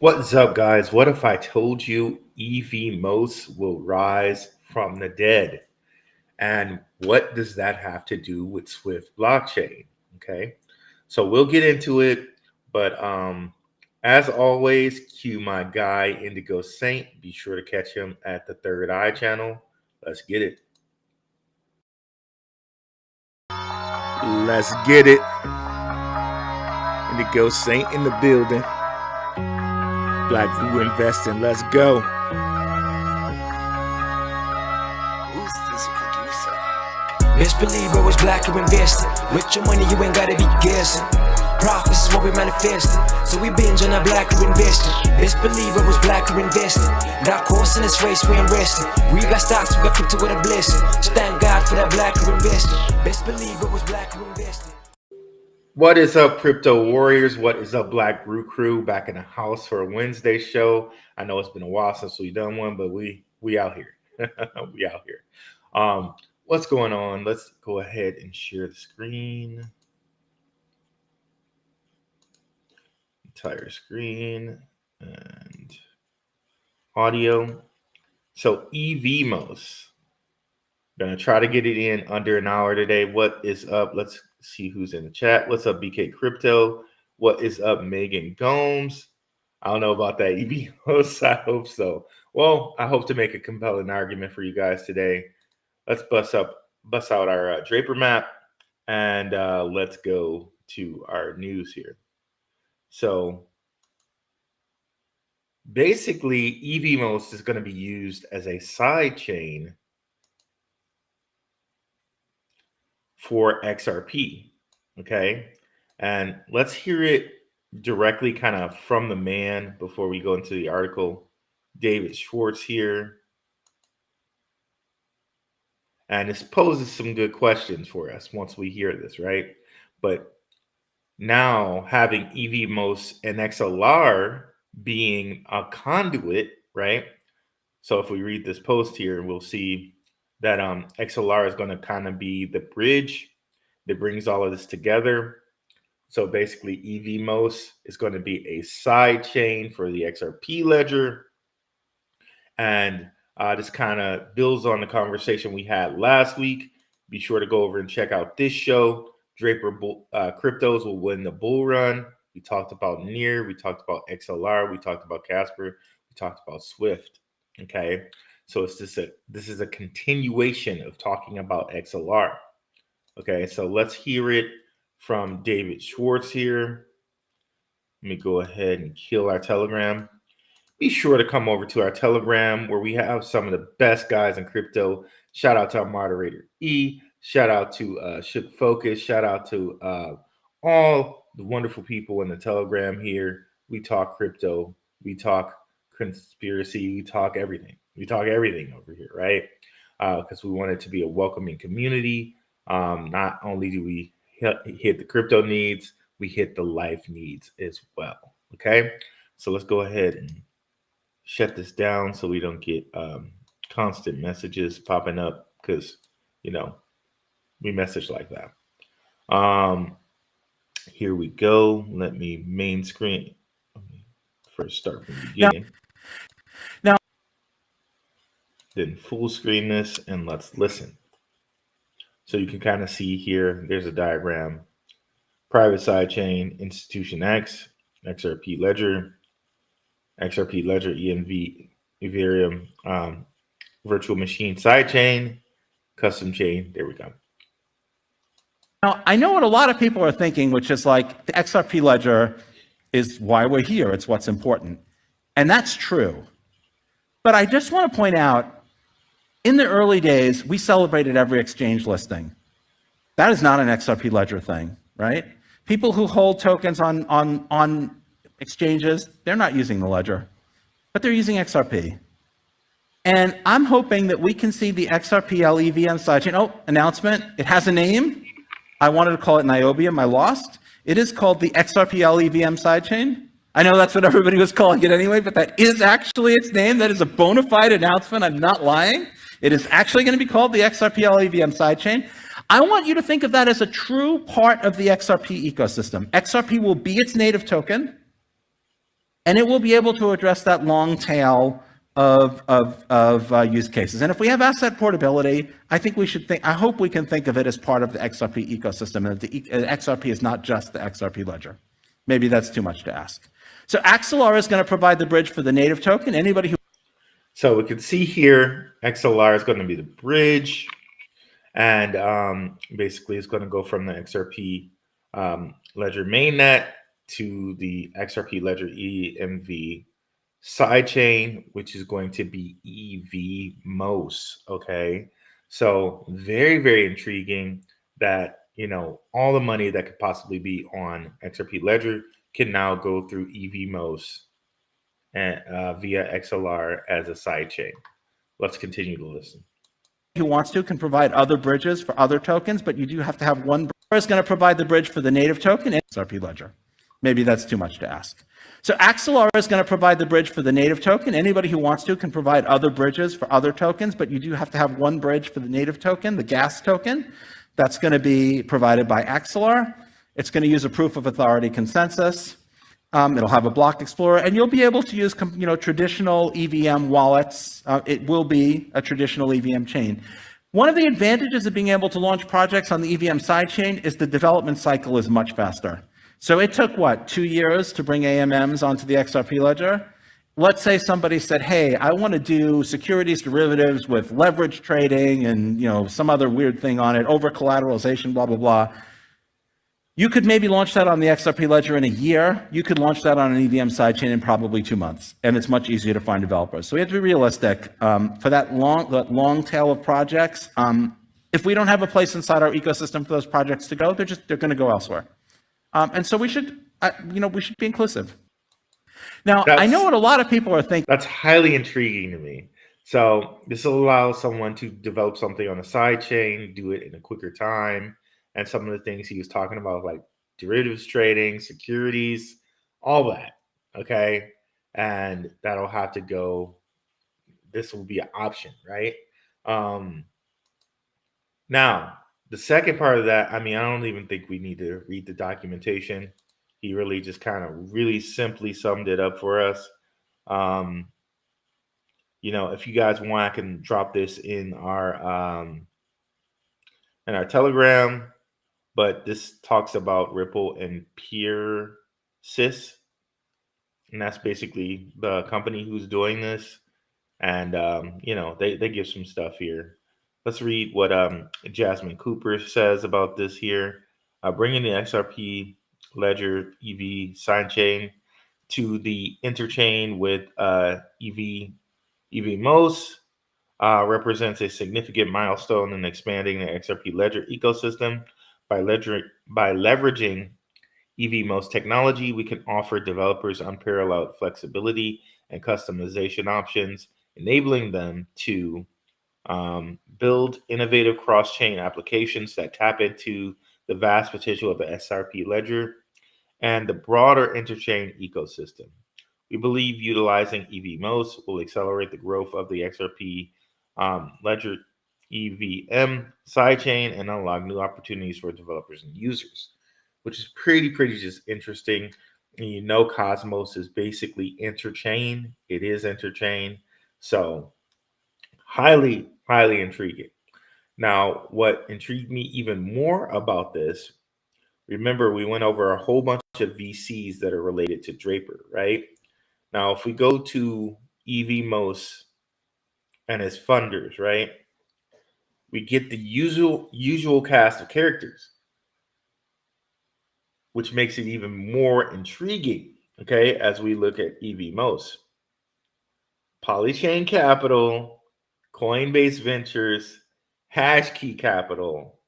What's up, guys? What if I told you Evmos will rise from the dead? And what does that have to do with Swift blockchain? Okay, so we'll get into it, but as always, cue my guy Indigo Saint. Be sure to catch him at the Third Eye channel. Let's get it. Let's get it. Indigo Saint in the building. Black View Investing. Let's go. Who's this producer? Best believe I was black or invested. With your money, you ain't gotta be guessing. Profits is what we manifested. So we binge on our black or invested. Best believe I was black or invested. Dark horse in this race, we ain't resting. We got stocks, we got crypto with a blessing. So thank God for that black or invested. Best believe I was black or invested. What is up, crypto warriors? What is up, Black Brew Crew? Back in the house for a Wednesday show. I know it's been a while since we done one, but we out here. We out here. What's going on? Let's go ahead and share the screen. Entire screen and audio. So Evmos. Gonna try to get it in under an hour today. What is up? Let's see who's in the chat. What's up, BK Crypto? What is up, Megan Gomes? I don't know about that, Evmos. I hope so. Well, I hope to make a compelling argument for you guys today. Let's bust out our Draper map, and let's go to our news here. So basically, Evmos is going to be used as a side chain for XRP, okay? And let's hear it directly kind of from the man before we go into the article. David Schwartz here. And this poses some good questions for us once we hear this, right? But now having Evmos and XLR being a conduit, right? So if we read this post here, we'll see that XLR is going to kind of be the bridge that brings all of this together. So basically, Evmos is going to be a side chain for the XRP ledger. And this kind of builds on the conversation we had last week. Be sure to go over and check out this show. Draper Cryptos will win the bull run. We talked about NEAR. We talked about XLR. We talked about Casper. We talked about Swift. Okay. So this is a continuation of talking about XLR. Okay, so let's hear it from David Schwartz here. Let me go ahead and kill our Telegram. Be sure to come over to our Telegram where we have some of the best guys in crypto. Shout out to our moderator E. Shout out to Shook Focus. Shout out to all the wonderful people in the Telegram here. We talk crypto. We talk conspiracy. We talk everything. We talk everything over here, right? Because we want it to be a welcoming community. Not only do we hit the crypto needs, we hit the life needs as well. Okay, so let's go ahead and shut this down so we don't get constant messages popping up because, you know, we message like that. Here we go. Let me main screen. First start from the beginning. Now, then full screen this and let's listen. So you can kind of see here, there's a diagram. Private sidechain, institution X, XRP ledger, ENV, Ethereum, virtual machine sidechain, custom chain. There we go. now, I know what a lot of people are thinking, which is like the XRP ledger is why we're here. It's what's important. And that's true. But I just want to point out, in the early days, we celebrated every exchange listing. That is not an XRP ledger thing, right? People who hold tokens on exchanges, they're not using the ledger, but they're using XRP. And I'm hoping that we can see the XRP LEVM sidechain. Oh, announcement. It has a name. I wanted to call it Niobium. I lost. It is called the XRP LEVM sidechain. I know that's what everybody was calling it anyway, but that is actually its name. That is a bona fide announcement. I'm not lying. It is actually going to be called the XRP LEVM sidechain. I want you to think of that as a true part of the XRP ecosystem. XRP will be its native token. And it will be able to address that long tail of use cases. And if we have asset portability, I hope we can think of it as part of the XRP ecosystem, and that the XRP is not just the XRP ledger. Maybe that's too much to ask. So Axelar is going to provide the bridge for the native token. Anybody who So we can see here, XLR is going to be the bridge, and basically it's going to go from the XRP ledger mainnet to the XRP ledger EMV sidechain, which is going to be Evmos. Okay, so very, very intriguing that, you know, all the money that could possibly be on XRP ledger can now go through Evmos and via XLR as a sidechain. Let's continue to listen. who wants to can provide other bridges for other tokens, but you do have to have one. Is going to provide the bridge for the native token and XRP ledger. Maybe that's too much to ask. So Axelar is going to provide the bridge for the native token. Anybody who wants to can provide other bridges for other tokens, but you do have to have one bridge for the native token, the gas token. That's going to be provided by Axelar. It's going to use a proof of authority consensus. It'll have a block explorer, and you'll be able to use, traditional EVM wallets. It will be a traditional EVM chain. One of the advantages of being able to launch projects on the EVM sidechain is the development cycle is much faster. So it took, 2 years to bring AMMs onto the XRP ledger? Let's say somebody said, hey, I want to do securities derivatives with leverage trading and, some other weird thing on it, over collateralization, blah, blah, blah. You could maybe launch that on the XRP ledger in a year. You could launch that on an EVM sidechain in probably 2 months, and it's much easier to find developers. So we have to be realistic. For that long tail of projects, if we don't have a place inside our ecosystem for those projects to go, they're going to go elsewhere. And so we should be inclusive. Now, I know what a lot of people are thinking. That's highly intriguing to me. So this will allow someone to develop something on a side chain, do it in a quicker time. And some of the things he was talking about, like derivatives trading, securities, all that. Okay. And that'll have to go. This will be an option, right? Now, the second part of that, I don't even think we need to read the documentation. He really just kind of really simply summed it up for us. If you guys want, I can drop this in our Telegram. But this talks about Ripple and PeerSys, and that's basically the company who's doing this. And they give some stuff here. Let's read what Jasmine Cooper says about this here. Bringing the XRP ledger EV sidechain to the interchain with Evmos represents a significant milestone in expanding the XRP ledger ecosystem. By leveraging Evmos technology, we can offer developers unparalleled flexibility and customization options, enabling them to build innovative cross-chain applications that tap into the vast potential of the XRP ledger and the broader interchain ecosystem. We believe utilizing Evmos will accelerate the growth of the XRP ledger EVM sidechain and unlock new opportunities for developers and users, which is pretty just interesting. And Cosmos is basically interchain. It is interchain. So highly intriguing. Now, what intrigued me even more about this, remember we went over a whole bunch of VCs that are related to Draper, right? Now, if we go to Evmos and its funders, right? We get the usual cast of characters, which makes it even more intriguing, okay, as we look at Evmos. Polychain Capital, Coinbase Ventures, Hashkey Capital,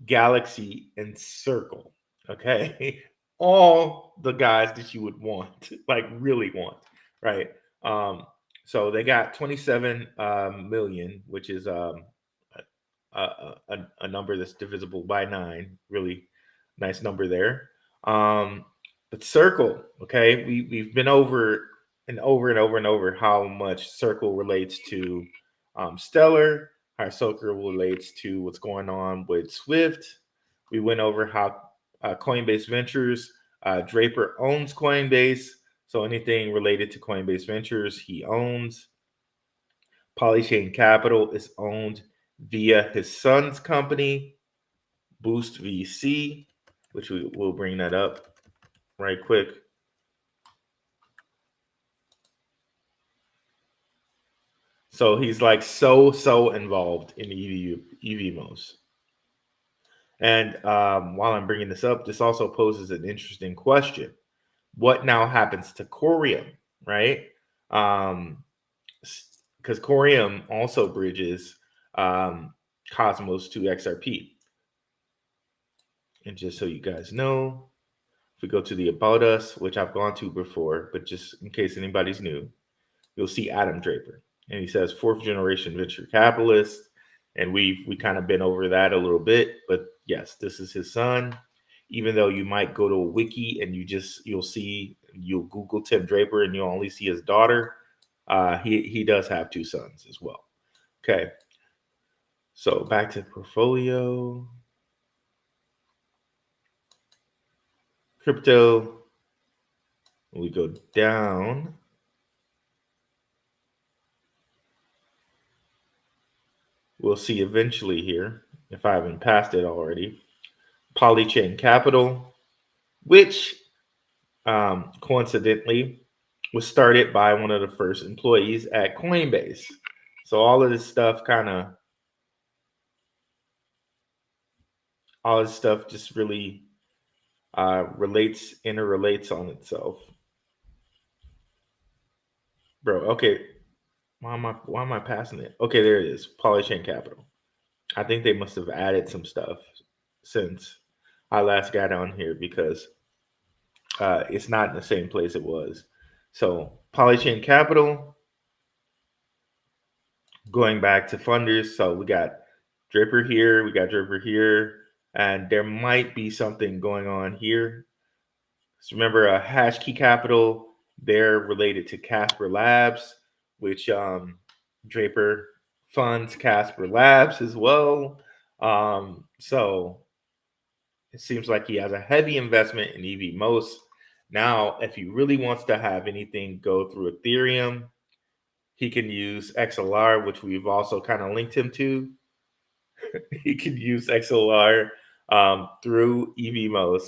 Galaxy, and Circle, okay? All the guys that you would want, like really want, right? So they got 27 million, which is a number that's divisible by 9. Really nice number there. But Circle, okay, we've been over and over how much Circle relates to Stellar, how Circle relates to what's going on with Swift. We went over how Coinbase Ventures, Draper owns Coinbase, So anything related to Coinbase Ventures, he owns. Polychain Capital is owned via his son's company, Boost VC, which we will bring that up right quick. So he's like so involved in Evmos. And while I'm bringing this up, this also poses an interesting question. What now happens to Corium, right? Because Corium also bridges Cosmos to XRP. And just so you guys know, if we go to the About Us, which I've gone to before, but just in case anybody's new, you'll see Adam Draper. And he says 4th generation venture capitalist. And we kind of been over that a little bit. But yes, this is his son. Even though you might go to a wiki and you'll Google Tim Draper and you'll only see his daughter. He does have 2 sons as well. Okay. So back to portfolio. Crypto. When we go down. We'll see eventually here, if I haven't passed it already, Polychain Capital, which coincidentally was started by one of the first employees at Coinbase. So all of this stuff just really interrelates on itself. Bro, okay. Why am I passing it? Okay, there it is. Polychain Capital. I think they must have added some stuff since I last got on here because it's not in the same place it was. So Polychain Capital, going back to funders. So we got Draper here, and there might be something going on here. So remember, Hashkey Capital, they're related to Casper Labs, which Draper funds Casper Labs as well. So it seems like he has a heavy investment in Evmos. Now, if he really wants to have anything go through Ethereum, he can use XLR, which we've also kind of linked him to. He can use XLR through Evmos,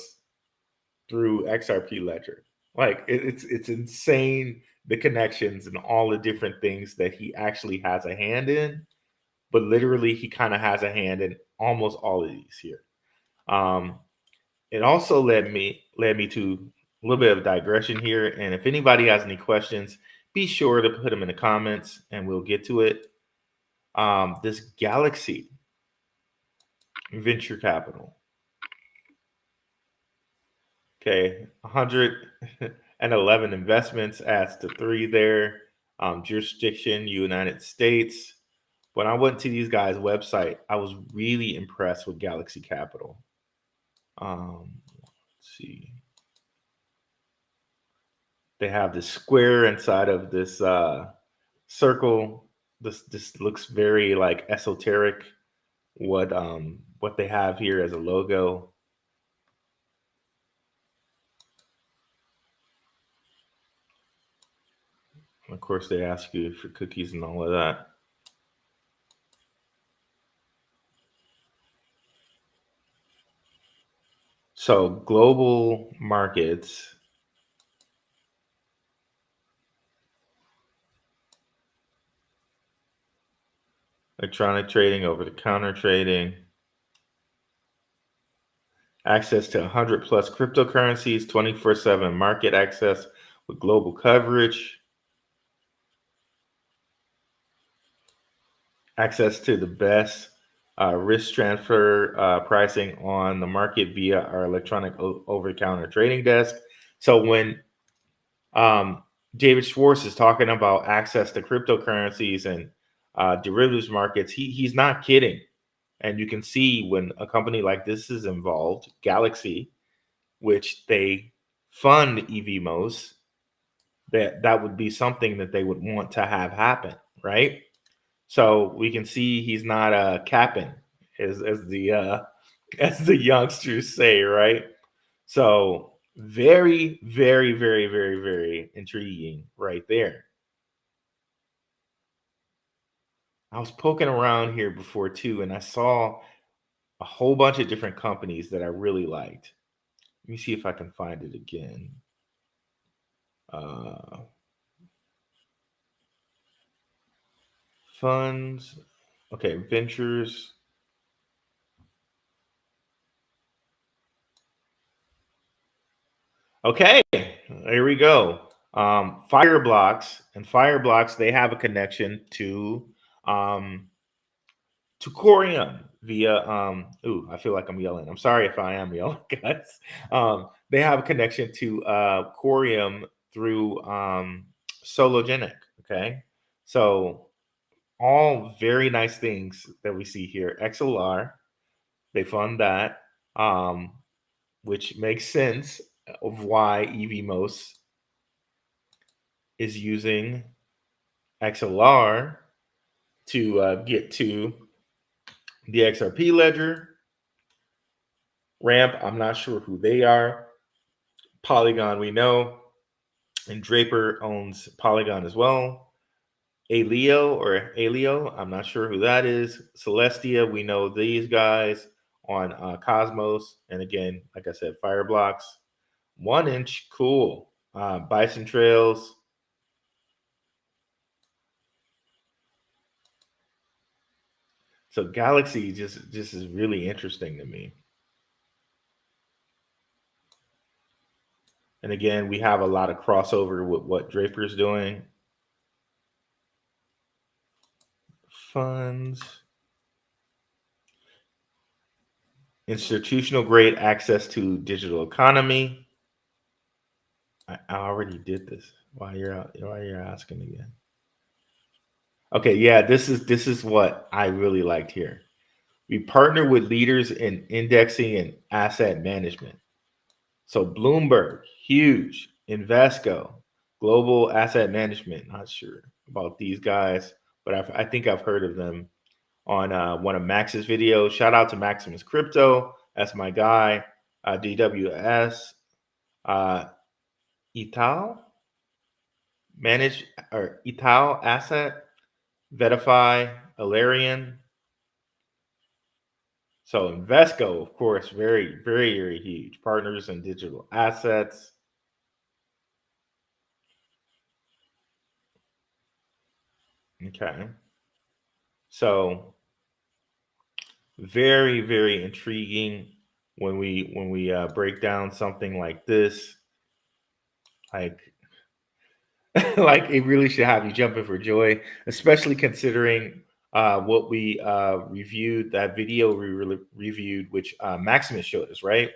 through XRP Ledger. Like it's insane, the connections and all the different things that he actually has a hand in. But literally, he kind of has a hand in almost all of these here. It also led me to a little bit of digression here. And if anybody has any questions, be sure to put them in the comments and we'll get to it. This Galaxy Venture Capital. Okay, 111 investments, adds to 3 there. Jurisdiction, United States. When I went to these guys' website, I was really impressed with Galaxy Capital. Let's see. They have this square inside of this circle. This looks very like esoteric. What they have here as a logo. Of course, they ask you for cookies and all of that. So global markets. Electronic trading, over-the-counter trading. Access to 100 plus cryptocurrencies, 24/7 market access with global coverage. Access to the best risk transfer pricing on the market via our electronic over-the-counter trading desk. So when David Schwartz is talking about access to cryptocurrencies and derivatives markets, he's not kidding. And you can see when a company like this is involved, Galaxy, which they fund Evmos, that would be something that they would want to have happen, right? So we can see he's not capping, as the youngsters say, right? So Very, very, very, very, very intriguing right there. I was poking around here before too, and I saw a whole bunch of different companies that I really liked. Let me see if I can find it again. Uh, funds. Okay, ventures. Okay, here we go. Fireblocks and Fireblocks, they have a connection to Corium via I feel like I'm yelling. I'm sorry if I am yelling, guys. They have a connection to Corium through Sologenic. Okay. So all very nice things that we see here. XLR, they fund that. Which makes sense of why Evmos is using XLR to get to the XRP ledger. Ramp, I'm not sure who they are. Polygon, we know. And Draper owns Polygon as well. Aleo, I'm not sure who that is. Celestia, we know these guys on Cosmos. And again, like I said, Fireblocks. 1 inch, cool. Bison Trails. So Galaxy just is really interesting to me. And again, we have a lot of crossover with what Draper's doing. Funds. Institutional grade access to digital economy. I already did this. Why you're asking again? Okay, yeah, this is what I really liked here. We partner with leaders in indexing and asset management. So Bloomberg, huge. Invesco, Global Asset Management. Not sure about these guys, but I think I've heard of them on one of Max's videos. Shout out to Maximus Crypto. That's my guy. DWS. Ital Ital Asset. Vetify. Alarian. So Invesco, of course, very, very, very huge. Partners in digital assets. Okay. So very, very intriguing when we break down something like this. Like like it really should have you jumping for joy, especially considering what we reviewed, that video we reviewed, which Maximus showed us, right?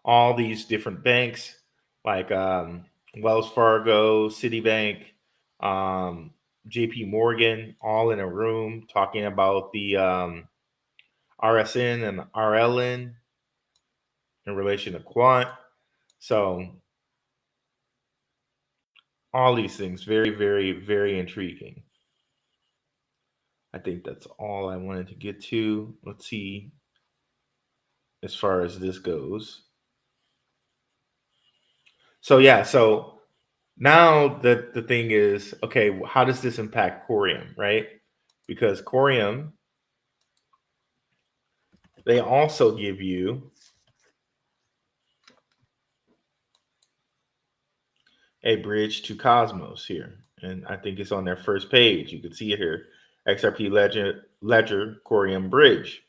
All these different banks like Wells Fargo, Citibank, JP Morgan, all in a room talking about the RSN and RLN in relation to quant. So all these things, very, very, very intriguing. I think that's all I wanted to get to. Let's see as far as this goes. So yeah, so now the thing is, okay, how does this impact Corium, right? Because Corium, they also give you a bridge to Cosmos here. And I think it's on their first page. You can see it here. XRP Ledger Corium Bridge.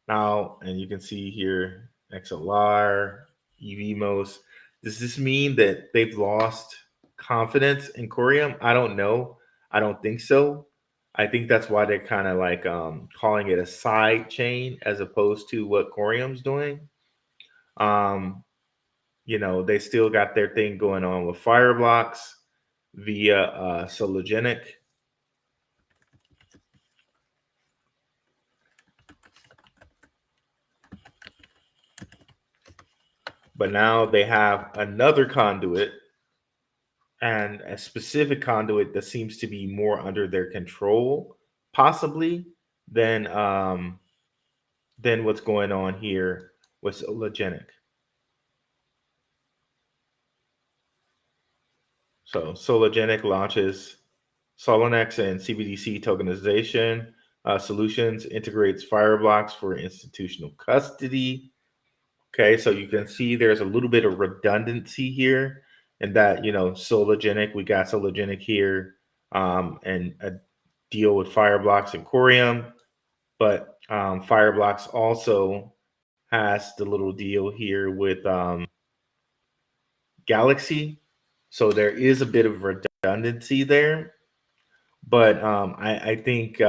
Now, and you can see here XLR, Evmos. Does this mean that they've lost confidence in Corium? I don't know. I don't think so. I think that's why they're kind of like calling it a side chain as opposed to what Corium's doing. You know, they still got their thing going on with Fireblocks via Sologenic. But now they have another conduit and a specific conduit that seems to be more under their control, possibly, than than what's going on here with Sologenic. So Sologenic launches Solonex and CBDC tokenization solutions, integrates Fireblocks for institutional custody. Okay, so you can see there's a little bit of redundancy here, and that, Sologenic, we got Sologenic here, and a deal with Fireblocks and Corium, but Fireblocks also has the little deal here with Galaxy, so there is a bit of redundancy there, but I think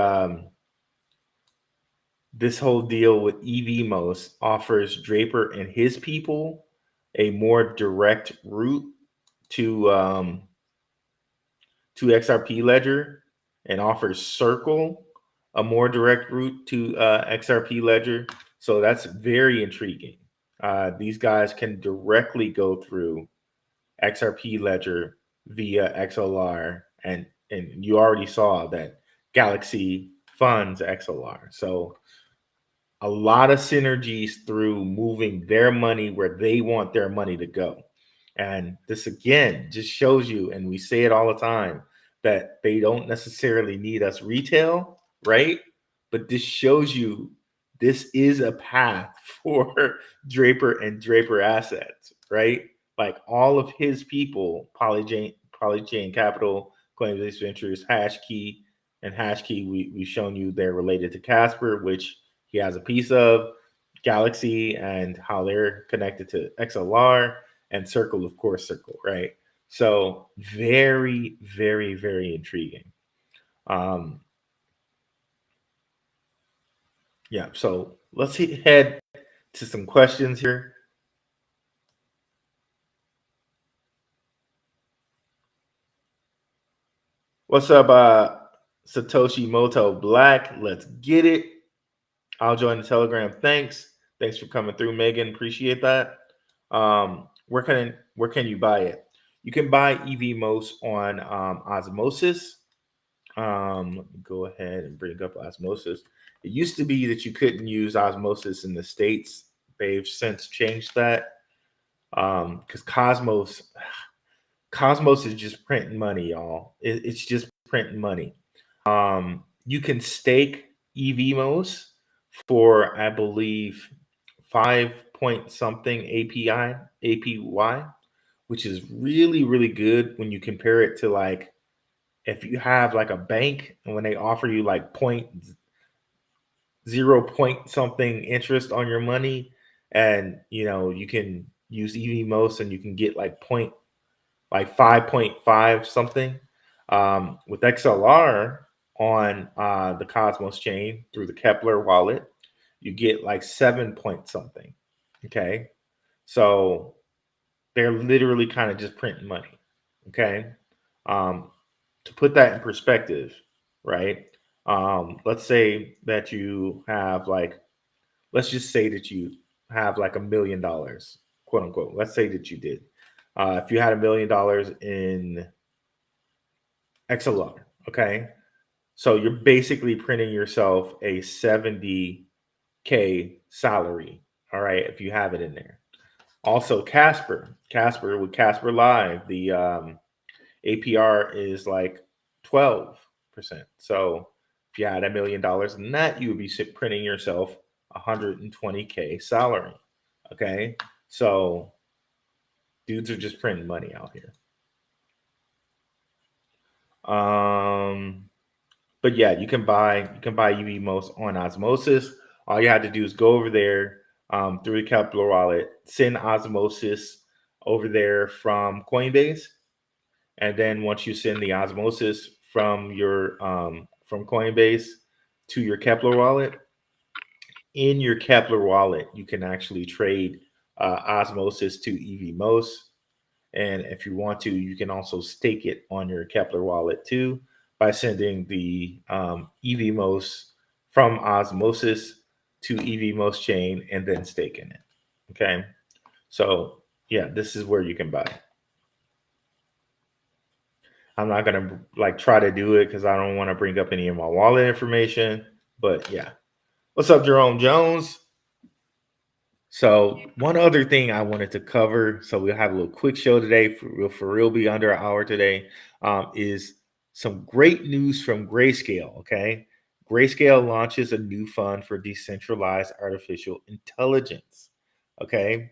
this whole deal with Evmos offers Draper and his people a more direct route to XRP Ledger, and offers Circle a more direct route to XRP Ledger. So that's very intriguing. These guys can directly go through XRP Ledger via XLR, and you already saw that Galaxy funds XLR. So a lot of synergies through moving their money where they want their money to go. And this again just shows you, and we say it all the time, that they don't necessarily need us retail, right? But this shows you this is a path for Draper and Draper assets, right? Like all of his people, Polychain Capital, Coinbase Ventures, Hashkey, and Hashkey, we've shown you they're related to Casper, which he has a piece of, Galaxy, and how they're connected to XLR, and Circle, of course, Circle, right? So very, very, very intriguing. Yeah, so let's head to some questions here. What's up, Satoshi Moto Black? Let's get it. I'll join the Telegram. Thanks for coming through, Megan. Appreciate that. Where can you buy it? You can buy Evmos on Osmosis. Let me go ahead and bring up Osmosis. It used to be that you couldn't use Osmosis in the States. They've since changed that, because Cosmos is just printing money, y'all. It's just printing money. You can stake Evmos for, I believe, 5 point something APY, which is really, really good when you compare it to, like, if you have like a bank and when they offer you like 0 point something interest on your money, and you can use Evmos and you can get like 5.5 something. With XLR on the Cosmos chain through the Kepler wallet, you get like 7 point something. Okay, so they're literally kind of just printing money. Okay, to put that in perspective, right? Let's say that you have let's just say that you have like $1 million, quote unquote. Let's say that you did. If you had $1 million in XLR, okay, so you're basically printing yourself a 70K salary, all right, if you have it in there. Also, Casper with Casper Live, the APR is like 12%. So if you had $1 million in that, you would be printing yourself 120K salary. Okay, so dudes are just printing money out here. But yeah, you can buy Evmos on Osmosis. All you have to do is go over there through the Kepler wallet, send Osmosis over there from Coinbase, and then once you send the Osmosis from your from Coinbase to your Kepler wallet, in your Kepler wallet you can actually trade Osmosis to Evmos. And if you want to, you can also stake it on your Kepler wallet too by sending the Evmos from Osmosis to Evmos chain and then staking it. Okay, so yeah, this is where you can buy. I'm not gonna try to do it because I don't want to bring up any of my wallet information. But yeah, what's up, Jerome Jones? So one other thing I wanted to cover, so we'll have a little quick show today. For real, be under an hour today. Is some great news from Grayscale. Okay, Grayscale launches a new fund for decentralized artificial intelligence. Okay,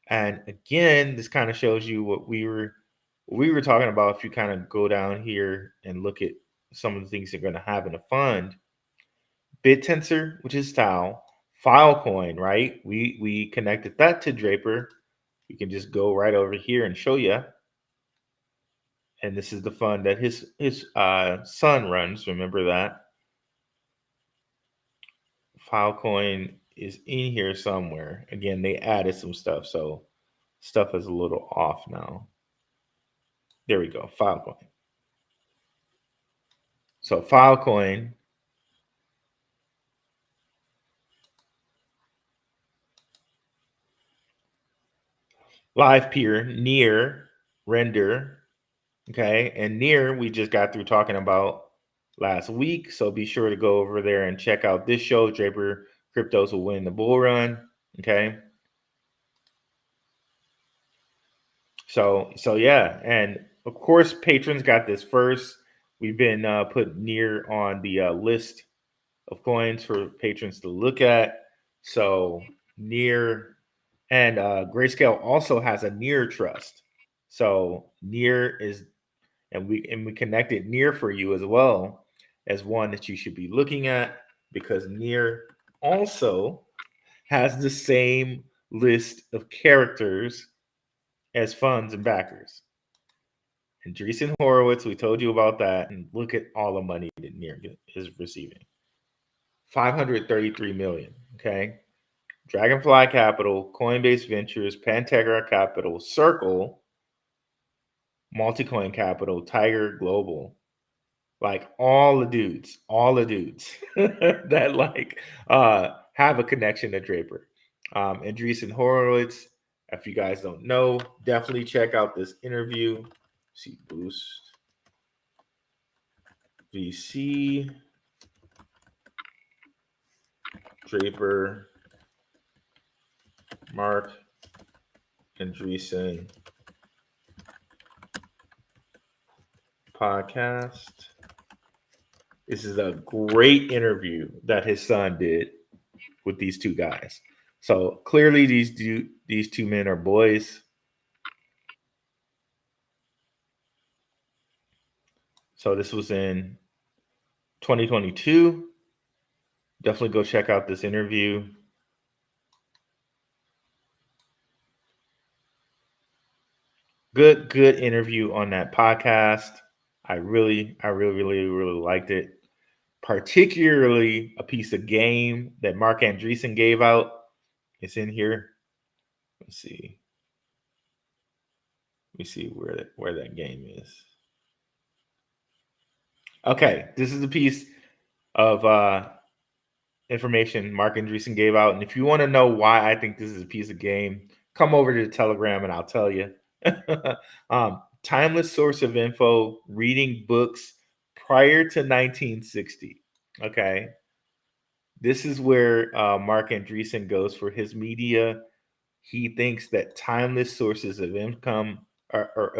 and again, this kind of shows you what we were talking about. If you kind of go down here and look at some of the things they're going to have in a fund, BitTensor, which is Tau, Filecoin, right? We connected that to Draper. You can just go right over here and show you. And this is the fund that his son runs. Remember that. Filecoin is in here somewhere. Again, they added some stuff, so stuff is a little off now. There we go, Filecoin. So Filecoin live peer near render. Okay, and near we just got through talking about last week, so be sure to go over there and check out this show. Draper Cryptos will win the bull run. Okay, so yeah, and of course patrons got this first. We've been put near on the list of coins for patrons to look at. So near and Grayscale also has a near trust. So near is and we connected near for you as well as one that you should be looking at, because near also has the same list of characters as funds and backers. Andreessen Horowitz, we told you about that, and look at all the money that near is receiving. 533 million. Okay, Dragonfly Capital, Coinbase Ventures, Pantegra Capital, Circle, Multicoin Capital, Tiger Global, like all the dudes that like have a connection to Draper. Andreessen Horowitz, if you guys don't know, definitely check out this interview. See Boost VC Draper Mark Andreessen podcast. This is a great interview that his son did with these two guys. So clearly these two men are boys. So this was in 2022. Definitely go check out this interview. Good interview on that podcast. I really liked it. Particularly a piece of game that Mark Andreessen gave out. It's in here. Let's see. Let me see where that game is. Okay, this is a piece of information Mark Andreessen gave out. And if you want to know why I think this is a piece of game, come over to the Telegram and I'll tell you. Timeless source of info, reading books prior to 1960. Okay. This is where Mark Andreessen goes for his media. He thinks that timeless sources of income or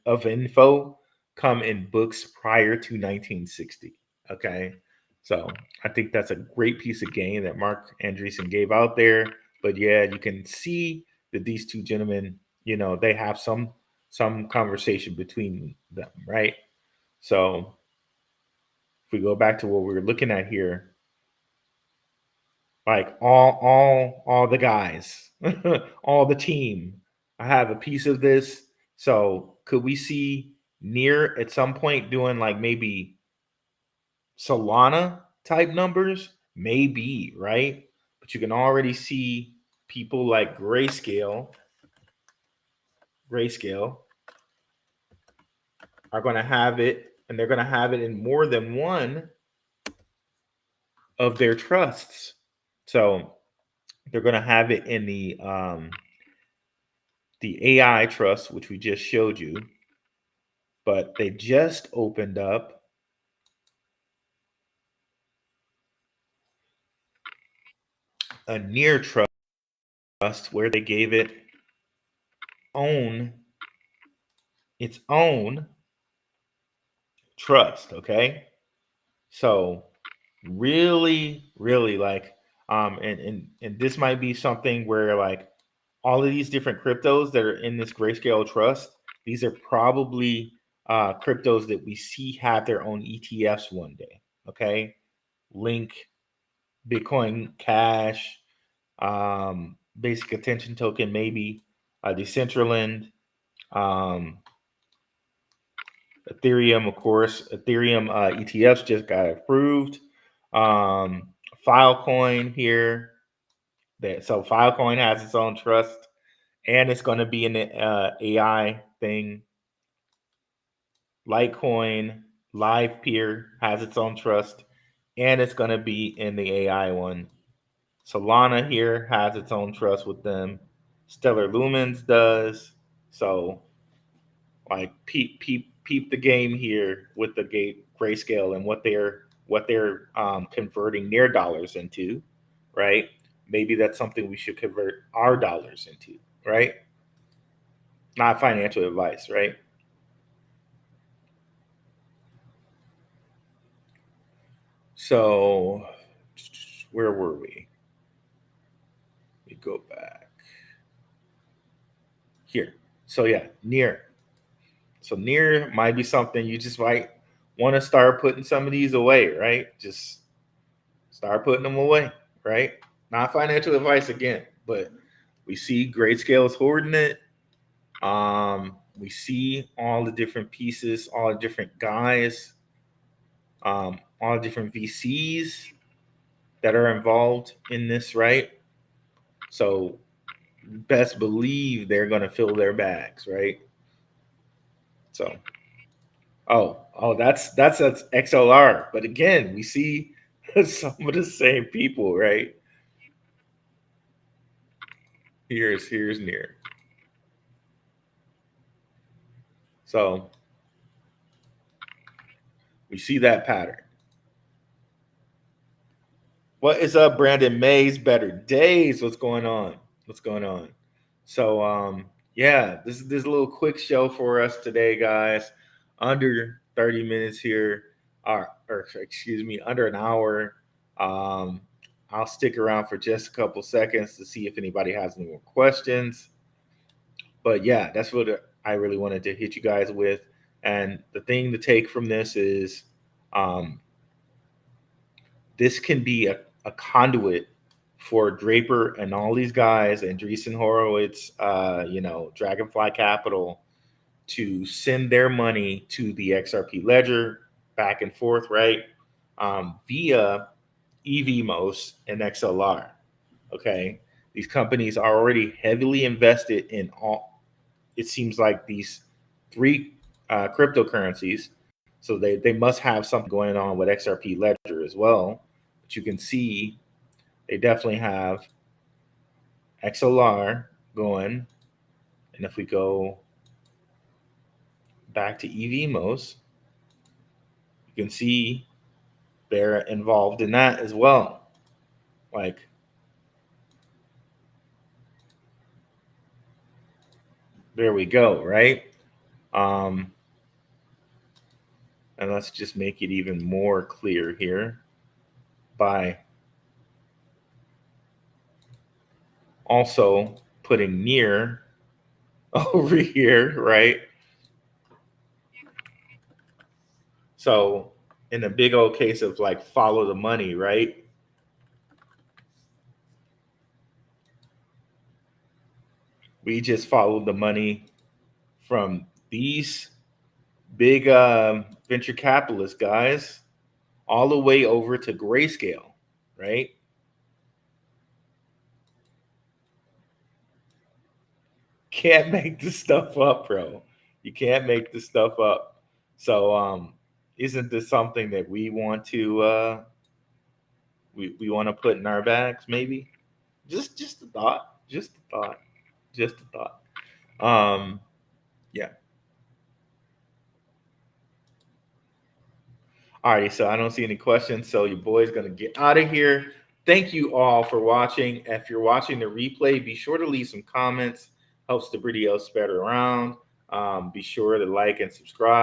of info come in books prior to 1960. Okay. So I think that's a great piece of game that Mark Andreessen gave out there. But yeah, you can see that these two gentlemen, they have some conversation between them, right? So if we go back to what we were looking at here, like all the guys, all the team, I have a piece of this. So could we see near at some point doing like maybe Solana type numbers? Maybe, right? But you can already see people like Grayscale are going to have it, and they're going to have it in more than one of their trusts. So they're going to have it in the AI trust, which we just showed you, but they just opened up a near trust trust where they gave it its own trust. Okay, so really like and this might be something where like all of these different cryptos that are in this Grayscale trust, these are probably cryptos that we see have their own ETFs one day. Okay, Link, Bitcoin Cash, Basic Attention Token, maybe Decentraland, um, Ethereum, of course. Ethereum ETFs just got approved. Filecoin here. So Filecoin has its own trust, and it's going to be in the AI thing. Litecoin, LivePeer has its own trust, and it's going to be in the AI one. Solana here has its own trust with them. Stellar Lumens does. So, like, peep the game here with the Grayscale and what they're converting their dollars into, right? Maybe that's something we should convert our dollars into, right? Not financial advice, right? So, where were we? We go back here. So yeah, near. So near might be something you just might want to start putting some of these away, right? Just start putting them away, right? Not financial advice again, but we see Grayscale is hoarding it. We see all the different pieces, all the different guys, all the different VCs that are involved in this, right? So best believe they're going to fill their bags, right? So, that's XLR, but again, we see some of the same people, right? Here's near. So we see that pattern. What is up, Brandon Mays? Better days. What's going on? What's going on? So yeah, this is a little quick show for us today, guys. Under 30 minutes here, or excuse me, under an hour. Um, I'll stick around for just a couple seconds to see if anybody has any more questions. But yeah, that's what I really wanted to hit you guys with. And the thing to take from this is um, this can be a conduit for Draper and all these guys, Andreessen Horowitz, Dragonfly Capital, to send their money to the XRP ledger back and forth, right? Via Evmos and XLR. Okay. These companies are already heavily invested in all, it seems like these three cryptocurrencies. So they must have something going on with XRP ledger as well. But you can see they definitely have XLR going. And if we go back to Evmos, you can see they're involved in that as well. Like, there we go, right? And let's just make it even more clear here by also putting near over here, right? So in the big old case of like follow the money, right? We just followed the money from these big venture capitalist guys all the way over to Grayscale, right? Can't make this stuff up, bro. You can't make this stuff up. So isn't this something that we want to we want to put in our bags, maybe? Just a thought. Just a thought. Just a thought. Yeah. Alrighty, so I don't see any questions. So your boy's gonna get out of here. thank you all for watching. If you're watching the replay, be sure to leave some comments. Helps the video spread around. Be sure to like and subscribe.